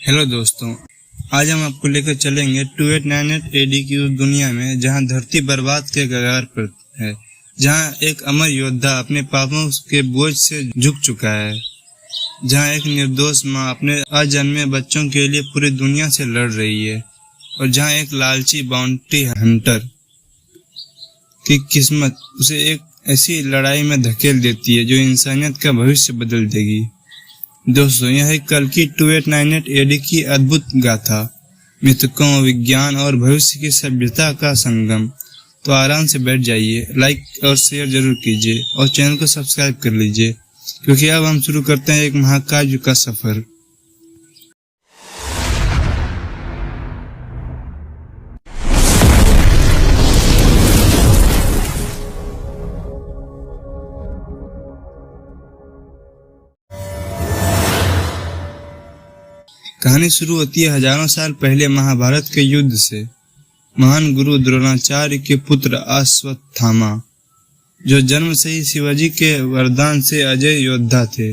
Hello दोस्तों, आज हम आपको लेकर चलेंगे 2898 एडी की उस दुनिया में जहां धरती बर्बाद के कगार पर है, जहां एक अमर योद्धा अपने पापों के बोझ से झुक चुका है, जहां एक निर्दोष माँ अपने अजन्मे बच्चों के लिए पूरी दुनिया से लड़ रही है और जहां एक लालची बाउंटी हंटर की किस्मत उसे एक ऐसी लड़ाई में धकेल देती है जो इंसानियत का भविष्य बदल देगी। दोस्तों, यह है कल की 2898 एडी की अद्भुत गाथा, मिथकों, विज्ञान और भविष्य की सभ्यता का संगम। तो आराम से बैठ जाइए, लाइक और शेयर जरूर कीजिए और चैनल को सब्सक्राइब कर लीजिए, क्योंकि अब हम शुरू करते हैं एक महाकाव्य का सफर। कहानी शुरू होती है हजारों साल पहले महाभारत के युद्ध से। महान गुरु द्रोणाचार्य के पुत्र अश्वत्थामा, जो जन्म से ही शिवाजी के वरदान से अजय योद्धा थे,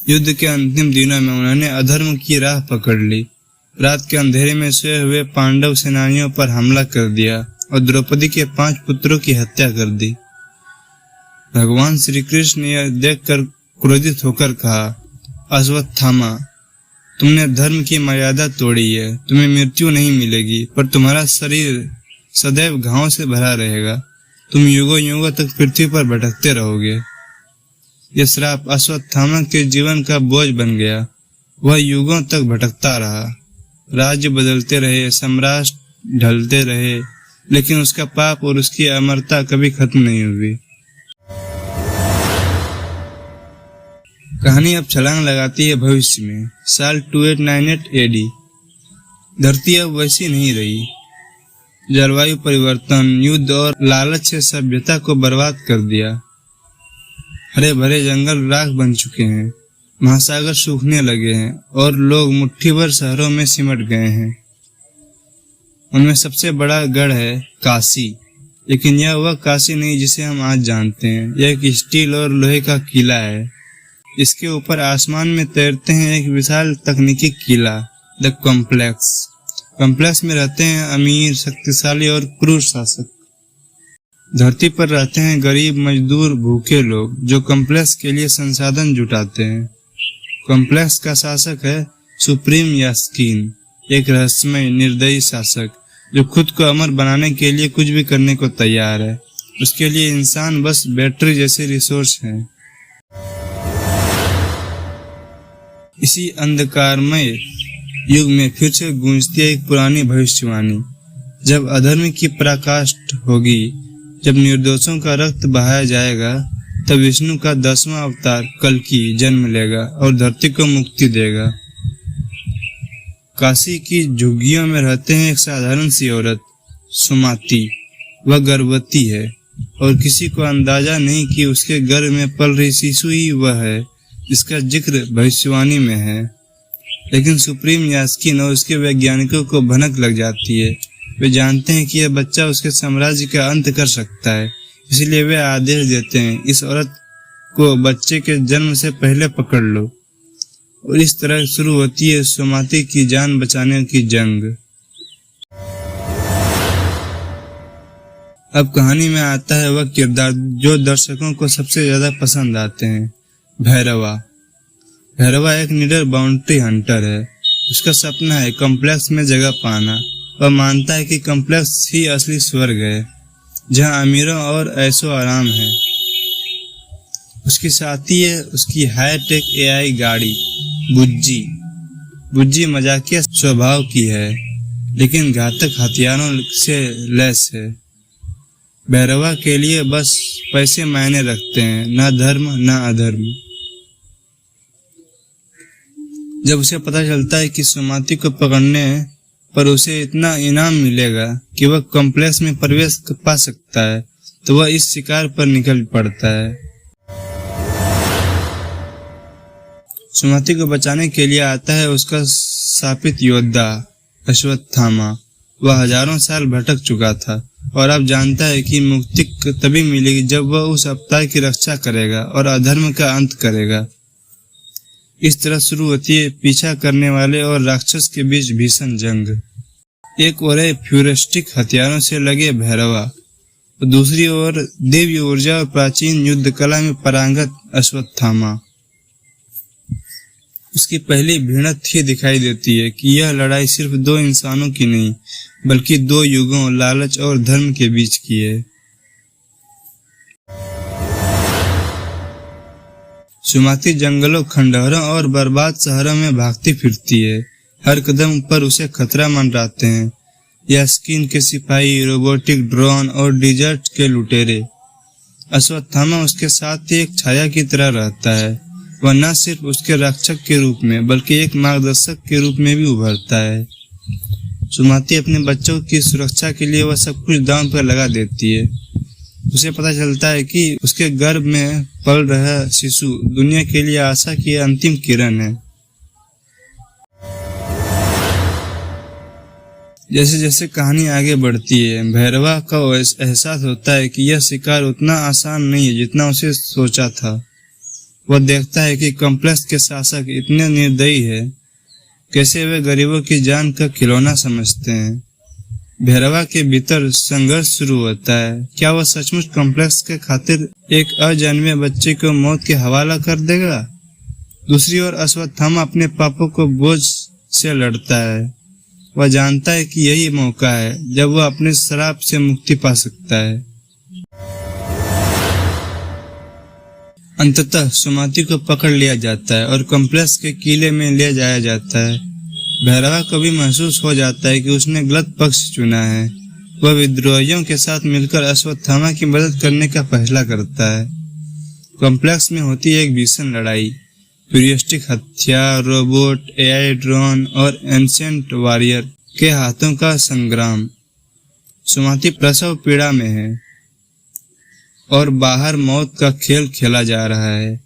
युद्ध के अंतिम दिनों में उन्होंने अधर्म की राह पकड़ ली। रात के अंधेरे में सोए हुए पांडव सेनानियों पर हमला कर दिया और द्रौपदी के 5 पुत्रों की हत्या कर दी। भगवान श्री कृष्ण ने यह देखकर क्रोधित होकर कहा, अश्वत्थामा, तुमने धर्म की मर्यादा तोड़ी है। तुम्हें मृत्यु नहीं मिलेगी, पर तुम्हारा शरीर सदैव घावों से भरा रहेगा। तुम युगों युगों तक पृथ्वी पर भटकते रहोगे। यह श्राप अश्वत्थामा के जीवन का बोझ बन गया। वह युगों तक भटकता रहा, राज्य बदलते रहे, सम्राट ढलते रहे, लेकिन उसका पाप और उसकी अमरता कभी खत्म नहीं हुई। कहानी अब छलांग लगाती है भविष्य में, साल 2898 एडी। धरती अब वैसी नहीं रही। जलवायु परिवर्तन, युद्ध और लालच से सभ्यता को बर्बाद कर दिया। हरे भरे जंगल राख बन चुके हैं, महासागर सूखने लगे हैं और लोग मुट्ठी भर शहरों में सिमट गए हैं। उनमें सबसे बड़ा गढ़ है काशी, लेकिन यह वह काशी नहीं जिसे हम आज जानते हैं। यह एक स्टील और लोहे का किला है। इसके ऊपर आसमान में तैरते हैं एक विशाल तकनीकी किला, द कॉम्प्लेक्स। कॉम्प्लेक्स में रहते हैं अमीर, शक्तिशाली और क्रूर शासक। धरती पर रहते हैं गरीब, मजदूर, भूखे लोग जो कॉम्प्लेक्स के लिए संसाधन जुटाते हैं। कॉम्प्लेक्स का शासक है सुप्रीम यास्कीन, एक रहस्यमय निर्दयी शासक जो खुद को अमर बनाने के लिए कुछ भी करने को तैयार है। उसके लिए इंसान बस बैटरी जैसे रिसोर्स है। इसी अंधकारमय युग में फिर से गूंजती है एक पुरानी भविष्यवाणी। जब अधर्म की पराकाष्ठा होगी, जब निर्दोषों का रक्त बहाया जाएगा, तब विष्णु का 10वां अवतार कल्कि जन्म लेगा और धरती को मुक्ति देगा। काशी की झुग्गियों में रहते हैं एक साधारण सी औरत, सुमाती। वह गर्भवती है और किसी को अंदाजा नहीं कि उसके गर्भ में पल रही शिशु ही वह है जिसका जिक्र भविष्यवाणी में है। लेकिन सुप्रीम यास्कीन और उसके वैज्ञानिकों को भनक लग जाती है। वे जानते हैं कि यह बच्चा उसके साम्राज्य का अंत कर सकता है, इसलिए वे आदेश देते हैं, इस औरत को बच्चे के जन्म से पहले पकड़ लो। और इस तरह शुरू होती है सुमाती की जान बचाने की जंग। अब कहानी में आता है वह किरदार जो दर्शकों को सबसे ज्यादा पसंद आते हैं, भैरवा। भैरवा एक निडर बाउंड्री हंटर है। उसका सपना है कॉम्प्लेक्स में जगह पाना। वह मानता है कि कॉम्प्लेक्स ही असली स्वर्ग है, जहां अमीरों और ऐशो आराम है। उसकी साथी है उसकी हाईटेक एआई गाड़ी बुज्जी। बुज्जी मजाकिया स्वभाव की है, लेकिन घातक हथियारों से लैस है। भैरवा के लिए बस पैसे मायने रखते हैं, ना धर्म ना अधर्म। जब उसे पता चलता है कि सुमाती को पकड़ने पर उसे इतना इनाम मिलेगा कि वह कॉम्प्लेक्स में प्रवेश पा सकता है, तो वह इस शिकार पर निकल पड़ता है। सुमाती को बचाने के लिए आता है उसका शापित योद्धा अश्वत्थामा। वह हजारों साल भटक चुका था और अब जानता है कि मुक्ति तभी मिलेगी जब वह उस अवतार की रक्षा करेगा और अधर्म का अंत करेगा। इस तरह शुरू होती है पीछा करने वाले और राक्षस के बीच भीषण जंग। एक ओर है फ्यूरिस्टिक हथियारों से लगे भैरवा, और दूसरी ओर दिव्य ऊर्जा और प्राचीन युद्ध कला में पारंगत अश्वत्थामा। उसकी पहली भिड़ंत ही दिखाई देती है कि यह लड़ाई सिर्फ दो इंसानों की नहीं, बल्कि दो युगों, लालच और धर्म के बीच की है। सुमाती जंगलों, खंडहरों और बर्बाद शहरों में भागती फिरती है। हर कदम पर उसे खतरा मंडराते हैं। यास्कीन के सिपाही, रोबोटिक ड्रोन और डिजर्ट के लुटेरे। अश्वत्थामा उसके साथ ही एक छाया की तरह रहता है। वह न सिर्फ उसके रक्षक के रूप में बल्कि एक मार्गदर्शक के रूप में भी उभरता है। सुमाती अपने बच्चों की सुरक्षा के लिए वह सब कुछ दांव पर लगा देती है। उसे पता चलता है कि उसके गर्भ में पल रहा शिशु दुनिया के लिए आशा की अंतिम किरण है। जैसे जैसे कहानी आगे बढ़ती है, भैरवा का एहसास होता है कि यह शिकार उतना आसान नहीं है जितना उसे सोचा था। वह देखता है कि कॉम्प्लेक्स के शासक इतने निर्दयी है, कैसे वे गरीबों की जान का खिलौना समझते हैं। भैरवा के भीतर संघर्ष शुरू होता है। क्या वह सचमुच कॉम्प्लेक्स के खातिर एक अजन्मे बच्चे को मौत के हवाला कर देगा? दूसरी ओर अश्वत्थामा अपने पापों को बोझ से लड़ता है। वह जानता है कि यही मौका है जब वह अपने श्राप से मुक्ति पा सकता है। अंततः सुमाती को पकड़ लिया जाता है और कॉम्प्लेक्स के किले में ले जाया जाता है। भैरवा को भी महसूस हो जाता है कि उसने गलत पक्ष चुना है। वह विद्रोहियों के साथ मिलकर अश्वत्थामा की मदद करने का फैसला करता है। कॉम्प्लेक्स में होती है एक भीषण लड़ाई। फ्यूरिस्टिक हथियार, रोबोट, एआई ड्रोन और एंशिएंट वॉरियर के हाथों का संग्राम। सुमाती प्रसव पीड़ा में है और बाहर मौत का खेल खेला जा रहा है।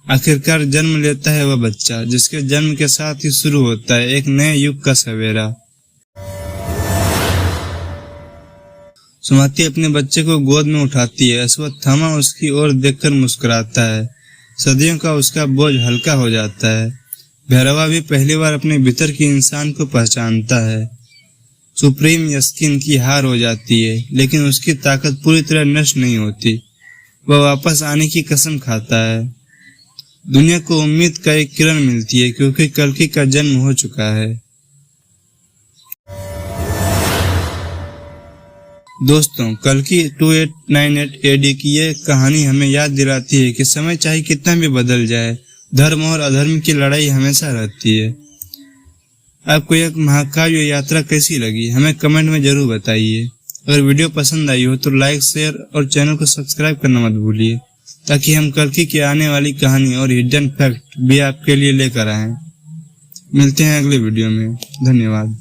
आखिरकार जन्म लेता है वह बच्चा, जिसके जन्म के साथ ही शुरू होता है एक नए युग का सवेरा। सुमाती अपने बच्चे को गोद में उठाती है। अश्वत्थामा उसकी ओर देखकर मुस्कुराता है। सदियों का उसका बोझ हल्का हो जाता है। भैरवा भी पहली बार अपने भीतर की इंसान को पहचानता है। सुप्रीम यास्कीन की हार हो जाती है, लेकिन उसकी ताकत पूरी तरह नष्ट नहीं होती। वह वापस आने की कसम खाता है। दुनिया को उम्मीद का एक किरण मिलती है, क्योंकि कल्कि का जन्म हो चुका है। दोस्तों, कल्कि 2898 AD की यह कहानी हमें याद दिलाती है कि समय चाहे कितना भी बदल जाए, धर्म और अधर्म की लड़ाई हमेशा रहती है। आपको यह महाकाव्य यात्रा कैसी लगी, हमें कमेंट में जरूर बताइए। अगर वीडियो पसंद आई हो तो लाइक, शेयर और चैनल को सब्सक्राइब करना मत भूलिए, ताकि हम कल्कि की आने वाली कहानी और हिडन फैक्ट भी आपके लिए लेकर आएं। मिलते हैं अगले वीडियो में। धन्यवाद।